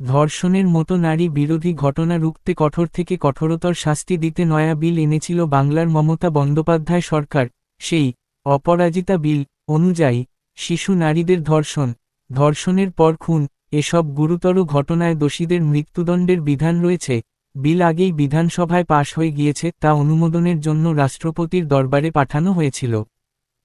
ধর্ষণের মতো নারী বিরোধী ঘটনা রুখতে কঠোর থেকে কঠোরতর শাস্তি দিতে নয়া বিল এনেছিল বাংলার মমতা বন্দ্যোপাধ্যায় সরকার। সেই অপরাজিতা বিল অনুযায়ী শিশু নারীদের ধর্ষণের পর খুন এসব গুরুতর ঘটনায় দোষীদের মৃত্যুদণ্ডের বিধান রয়েছে। বিল আগেই বিধানসভায় পাশ হয়ে গিয়েছে, তা অনুমোদনের জন্য রাষ্ট্রপতির দরবারে পাঠানো হয়েছিল।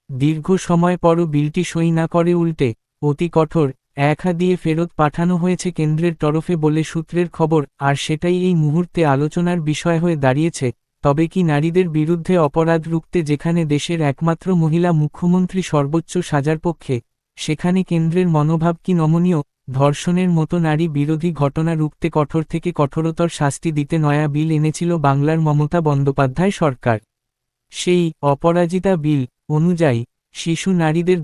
দীর্ঘ সময় পরও বিলটি সই না করে উল্টে অতি কঠোর একহা দিয়ে ফেরত পাঠানো হয়েছে কেন্দ্রের তরফে বলে সূত্রের খবর। আর সেটাই এই মুহূর্তে আলোচনার বিষয় হয়ে দাঁড়িয়েছে। তবে কি নারীদের বিরুদ্ধে অপরাধ রুখতে যেখানে দেশের একমাত্র মহিলা মুখ্যমন্ত্রী সর্বোচ্চ সাজার পক্ষে, সেখানে কেন্দ্রের মনোভাব কি নমনীয়? ধর্ষণের মতো নারী বিরোধী ঘটনা রুখতে কঠোর থেকে কঠোরতর শাস্তি দিতে নয়া বিল এনেছিল বাংলার মমতা বন্দ্যোপাধ্যায় সরকার। সেই অপরাজিতা বিল অনুযায়ী শিশু নারীদের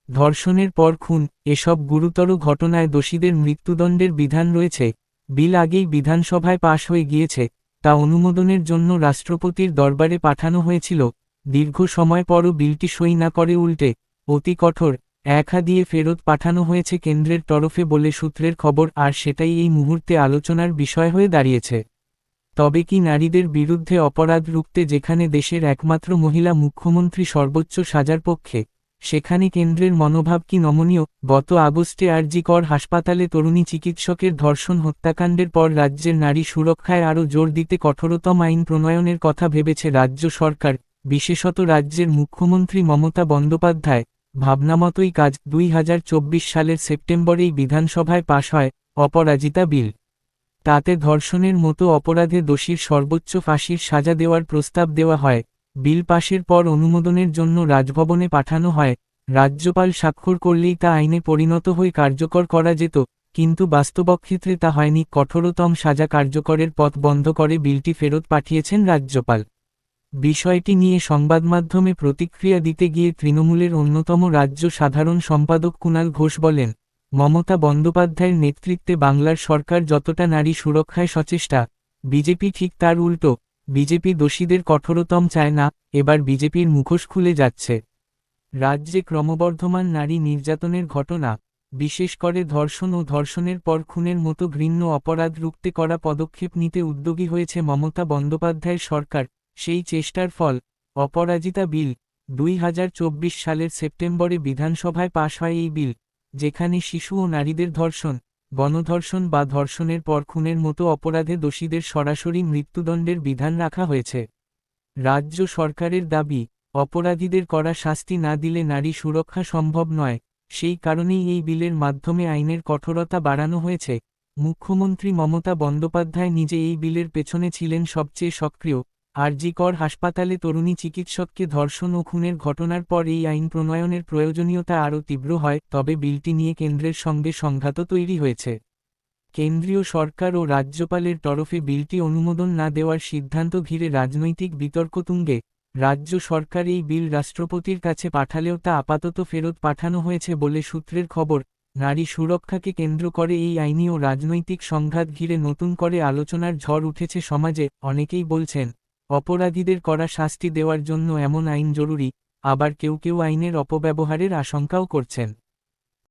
ধর্ষণের পর খুন এসব গুরুতর ঘটনায় দোষীদের মৃত্যুদণ্ডের বিধান রয়েছে। বিল আগেই বিধানসভায় পাশ হয়ে গিয়েছে, তা অনুমোদনের জন্য রাষ্ট্রপতির দরবারে পাঠানো হয়েছিল। দীর্ঘ সময় পরও বিলটি সই না করে উল্টে অতি কঠোর একহা দিয়ে ফেরত পাঠানো হয়েছে কেন্দ্রের তরফে বলে সূত্রের খবর। আর সেটাই এই মুহূর্তে আলোচনার বিষয় হয়ে দাঁড়িয়েছে। তবে কি নারীদের বিরুদ্ধে অপরাধ রুখতে যেখানে দেশের একমাত্র মহিলা মুখ্যমন্ত্রী সর্বোচ্চ সাজার পক্ষে, সেখানে কেন্দ্রের মনোভাব কি নমনীয়? গত আগস্টে আর.জি. কর হাসপাতালে তরুণী চিকিৎসকের ধর্ষণ হত্যাকাণ্ডের পর রাজ্যের নারী সুরক্ষায় আরও জোর দিতে কঠোরতম আইন প্রণয়নের কথা ভেবেছে রাজ্য সরকার, বিশেষত রাজ্যের মুখ্যমন্ত্রী মমতা বন্দ্যোপাধ্যায়। ভাবনামতোই কাজ। 2024 সালের সেপ্টেম্বরেই বিধানসভায় পাশ হয় অপরাজিতা বিল। তাতে ধর্ষণের মতো অপরাধে দোষীর সর্বোচ্চ ফাঁসির সাজা দেওয়ার প্রস্তাব দেওয়া হয়। বিল পাশের পর অনুমোদনের জন্য রাজভবনে পাঠানো হয়। রাজ্যপাল স্বাক্ষর করলেই তা আইনে পরিণত হয়ে কার্যকর করা যেত, কিন্তু বাস্তবক্ষেত্রে তা হয়নি। কঠোরতম সাজা কার্যকরের পথ বন্ধ করে বিলটি ফেরত পাঠিয়েছেন রাজ্যপাল। বিষয়টি নিয়ে সংবাদমাধ্যমে প্রতিক্রিয়া দিতে গিয়ে তৃণমূলের অন্যতম রাজ্য সাধারণ সম্পাদক কুণাল ঘোষ বলেন, মমতা বন্দ্যোপাধ্যায়ের নেতৃত্বে বাংলার সরকার যতটা নারী সুরক্ষায় সচেষ্টা, বিজেপি ঠিক তার উল্টো। বিজেপি দোষীদের কঠোরতম চায় না, এবার বিজেপির মুখোশ খুলে যাচ্ছে। রাজ্যে ক্রমবর্ধমান নারী নির্যাতনের ঘটনা, বিশেষ করে ধর্ষণ ও ধর্ষণের পর খুনের মতো ঘৃণ্য অপরাধ রুখতে করা পদক্ষেপ নিতে উদ্যোগী হয়েছে মমতা বন্দ্যোপাধ্যায়ের সরকার। সেই চেষ্টার ফল অপরাজিতা বিল। 2024 সালের সেপ্টেম্বরে বিধানসভায় পাশ হয় এই বিল, যেখানে শিশু ও নারীদের গণধর্ষণ বা ধর্ষণের পর খুনের মতো অপরাধে দোষীদের সরাসরি মৃত্যুদণ্ডের বিধান রাখা হয়েছে। রাজ্য সরকারের দাবি, অপরাধীদের কড়া শাস্তি না দিলে নারী সুরক্ষা সম্ভব নয়। সেই কারণেই এই বিলের মাধ্যমে আইনের কঠোরতা বাড়ানো হয়েছে। মুখ্যমন্ত্রী মমতা বন্দ্যোপাধ্যায় নিজে এই বিলের পেছনে ছিলেন সবচেয়ে সক্রিয়। আর.জি. কর হাসপাতালে তরুণী চিকিৎসককে ধর্ষণ ও খুনের ঘটনার পর এই আইন প্রণয়নের প্রয়োজনীয়তা আরও তীব্র হয়। তবে বিলটি নিয়ে কেন্দ্রের সঙ্গে সংঘাতও তৈরি হয়েছে। কেন্দ্রীয় সরকার ও রাজ্যপালের তরফে বিলটি অনুমোদন না দেওয়ার সিদ্ধান্ত ঘিরে রাজনৈতিক বিতর্ক তুঙ্গে। রাজ্য সরকার এই বিল রাষ্ট্রপতির কাছে পাঠালেও তা আপাতত ফেরত পাঠানো হয়েছে বলে সূত্রের খবর। নারী সুরক্ষাকে কেন্দ্র করে এই আইনি ও রাজনৈতিক সংঘাত ঘিরে নতুন করে আলোচনার ঝড় উঠেছে সমাজে। অনেকেই বলছেন, অপরাধীদের কড়া শাস্তি দেওয়ার জন্য এমন আইন জরুরি, আবার কেউ কেউ আইনের অপব্যবহারের আশঙ্কাও করছেন।